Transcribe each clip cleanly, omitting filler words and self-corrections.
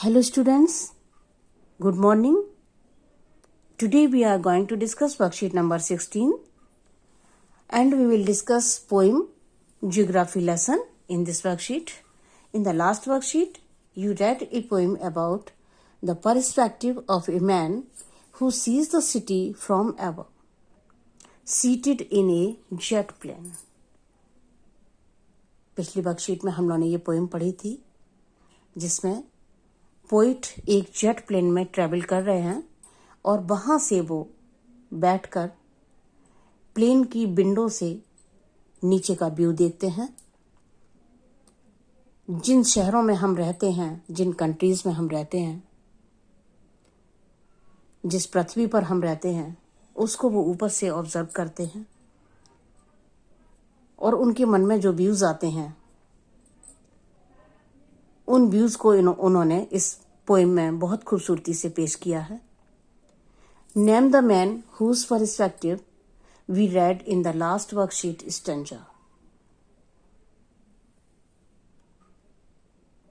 Hello students, good morning. Today we are going to discuss worksheet number 16 and we will discuss poem geography lesson in this worksheet. In the last worksheet, you read a poem about the perspective of a man who sees the city from above, seated in a jet plane. पिछली worksheet में हम लोगों ने ये poem पढ़ी थी जिसमें poet एक जेट प्लेन में ट्रैवल कर रहे हैं और वहां से वो बैठकर प्लेन की विंडो से नीचे का व्यू देखते हैं। जिन शहरों में हम रहते हैं, जिन कंट्रीज में हम रहते हैं, जिस पृथ्वी पर हम रहते हैं, उसको वो ऊपर से ऑब्जर्व करते हैं और उनके मन में जो व्यूज आते हैं उन व्यूज को उन्होंने इस पोएम में बहुत खूबसूरती से पेश किया है। Name the man whose perspective we read in the last worksheet stanza.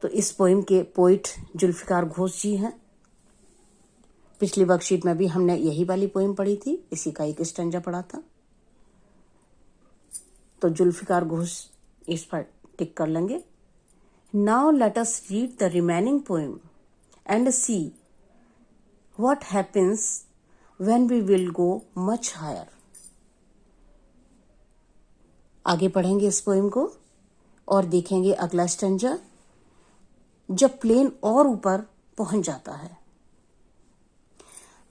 तो इस पोएम के पोइट जुल्फिकार घोष जी हैं। पिछली वर्कशीट में भी हमने यही वाली पोएम पढ़ी थी, इसी का एक स्टेंजा पढ़ा था। तो जुल्फिकार घोष इस पर टिक कर लेंगे। Now let us read the remaining poem and see what happens when we will go much higher. आगे पढ़ेंगे इस पोएम को और देखेंगे अगला स्टेंजा जब प्लेन और ऊपर पहुंच जाता है।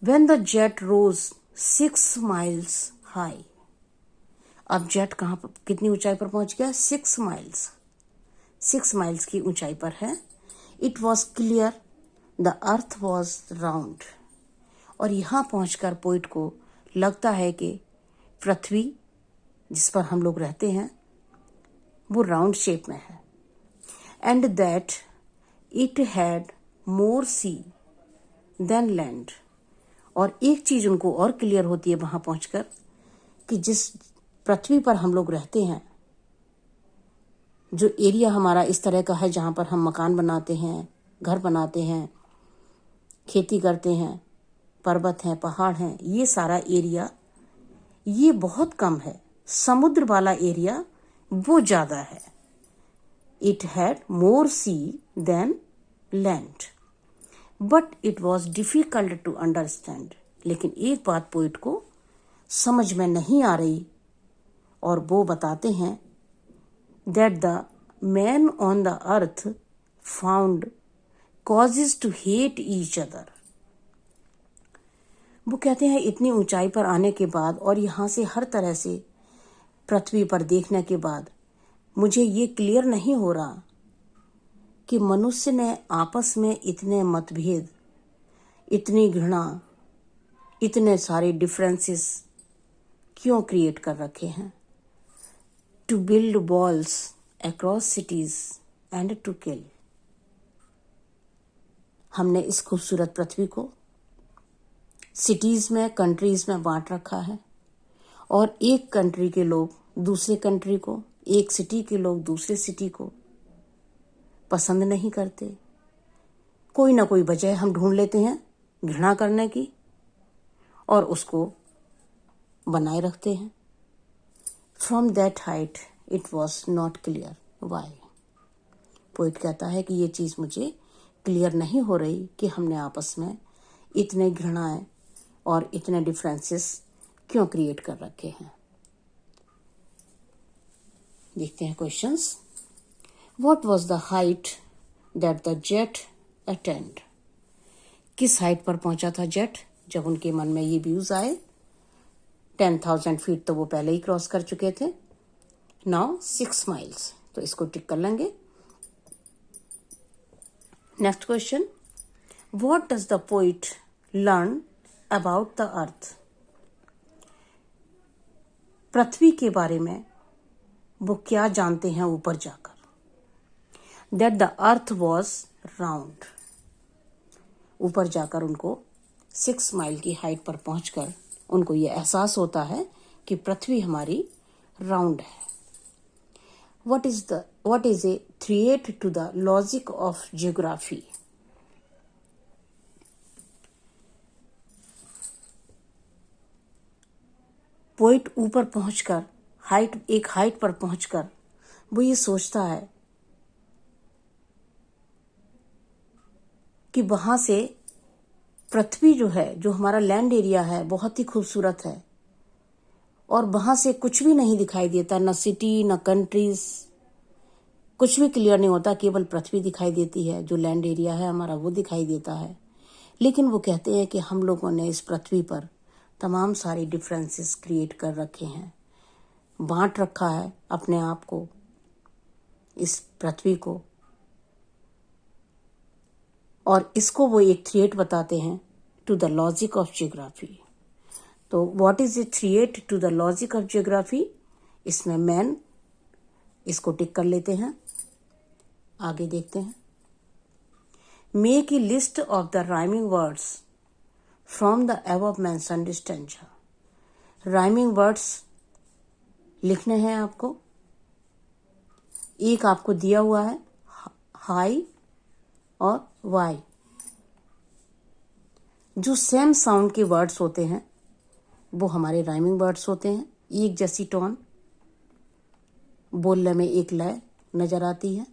When the jet rose 6 miles high. अब जेट कहां पर, कितनी ऊंचाई पर पहुंच गया? 6 माइल्स। 6 माइल्स की ऊंचाई पर है। It was clear the earth was round. और यहां पहुंचकर पोइट को लगता है कि पृथ्वी जिस पर हम लोग रहते हैं वो राउंड शेप में है। And that it had more sea than land. और एक चीज उनको और क्लियर होती है वहां पहुंचकर कि जिस पृथ्वी पर हम लोग रहते हैं, जो एरिया हमारा इस तरह का है जहां पर हम मकान बनाते हैं, घर बनाते हैं, खेती करते हैं, पर्वत हैं, पहाड़ हैं, ये सारा एरिया ये बहुत कम है। समुद्र वाला एरिया वो ज्यादा है। It had more sea than land but it was difficult to understand. लेकिन एक बात पोइट को समझ में नहीं आ रही और वो बताते हैं that the men on the earth found causes to hate each other. वो कहते हैं इतनी ऊंचाई पर आने के बाद और यहां से हर तरह से पृथ्वी पर देखने के बाद मुझे ये क्लियर नहीं हो रहा कि मनुष्य ने आपस में इतने मतभेद, इतनी घृणा, इतने सारे डिफरेंसेस क्यों क्रिएट कर रखे हैं। To build walls across cities and to kill. हमने इस खूबसूरत पृथ्वी को सिटीज में, कंट्रीज में बांट रखा है और एक कंट्री के लोग दूसरे कंट्री को, एक सिटी के लोग दूसरे सिटी को पसंद नहीं करते। कोई ना कोई वजह हम ढूंढ लेते हैं घृणा करने की और उसको बनाए रखते हैं। From that height, it was not clear why. Poet कहता है कि ये चीज मुझे क्लियर नहीं हो रही कि हमने आपस में इतने घृणाएं और इतने डिफरेंसेस क्यों क्रिएट कर रखे हैं। देखते हैं questions. What was the height that the jet attained? किस हाइट पर पहुंचा था जेट जब उनके मन में ये व्यूज आए? 10,000 फीट तो वो पहले ही क्रॉस कर चुके थे। नाउ 6 माइल्स, तो इसको टिक कर लेंगे। Next question, what does the poet learn about the earth? पृथ्वी के बारे में वो क्या जानते हैं ऊपर जाकर? That the earth was round. ऊपर जाकर उनको 6 माइल की हाइट पर पहुंचकर उनको ये एहसास होता है कि पृथ्वी हमारी राउंड है। What is a threat to the logic of geography? Poet ऊपर पहुंचकर एक हाइट पर पहुंचकर वो ये सोचता है कि वहां से पृथ्वी जो है, जो हमारा लैंड एरिया है, बहुत ही खूबसूरत है और वहां से कुछ भी नहीं दिखाई देता, न सिटी न कंट्रीज, कुछ भी क्लियर नहीं होता, केवल पृथ्वी दिखाई देती है। जो लैंड एरिया है हमारा वो दिखाई देता है। लेकिन वो कहते हैं कि हम लोगों ने इस पृथ्वी पर तमाम सारी डिफरेंसेस क्रिएट कर रखे हैं, बांट रखा है अपने आप को, इस पृथ्वी को, और इसको वो एक थ्रेट बताते हैं to the logic of geography. तो what is a threat to the logic of geography? इसमें मैन, इसको टिक कर लेते हैं। आगे देखते हैं। Make a list of the rhyming words from the above mentioned stanza. Rhyming words लिखने हैं आपको। एक आपको दिया हुआ है हाई और वाई। जो सेम साउंड के वर्ड्स होते हैं वो हमारे राइमिंग वर्ड्स होते हैं। एक जैसी टोन, बोलने में एक लय नजर आती है,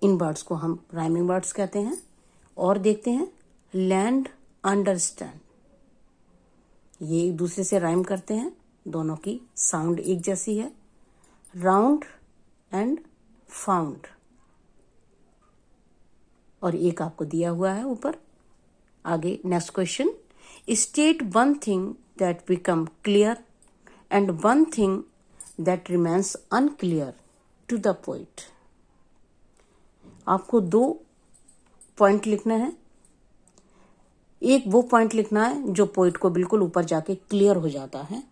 इन वर्ड्स को हम राइमिंग वर्ड्स कहते हैं। और देखते हैं लैंड, अंडरस्टैंड, ये एक दूसरे से राइम करते हैं, दोनों की साउंड एक जैसी है। राउंड एंड फाउंड, और एक आपको दिया हुआ है ऊपर। आगे next question, state one thing that become clear and one thing that remains unclear to the poet. आपको 2 पॉइंट लिखना है। एक वो पॉइंट लिखना है जो पोइट को बिल्कुल ऊपर जाके क्लियर हो जाता है,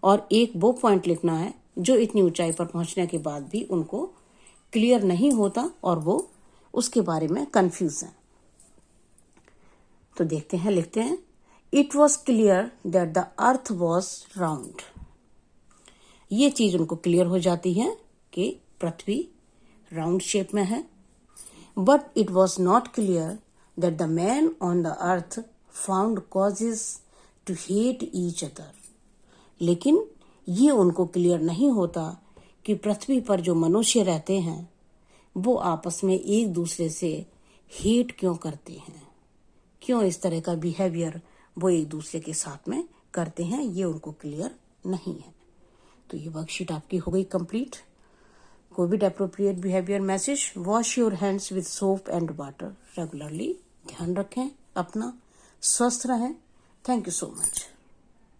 और एक वो पॉइंट लिखना है जो इतनी ऊंचाई पर पहुंचने के बाद भी उनको क्लियर नहीं होता और वो उसके बारे में कंफ्यूज है। तो देखते हैं, लिखते हैं, it was clear that the earth was round. ये चीज उनको क्लियर हो जाती है कि पृथ्वी राउंड शेप में है। But it was not clear that the man on the earth found causes to hate each other. लेकिन ये उनको क्लियर नहीं होता कि पृथ्वी पर जो मनुष्य रहते हैं वो आपस में एक दूसरे से हेट क्यों करते हैं, क्यों इस तरह का बिहेवियर वो एक दूसरे के साथ में करते हैं, ये उनको क्लियर नहीं है। तो ये वर्कशीट आपकी हो गई complete. Covid appropriate behaviour message, wash your hands with soap and water regularly. ध्यान रखें अपना, स्वस्थ रहें। Thank you so much.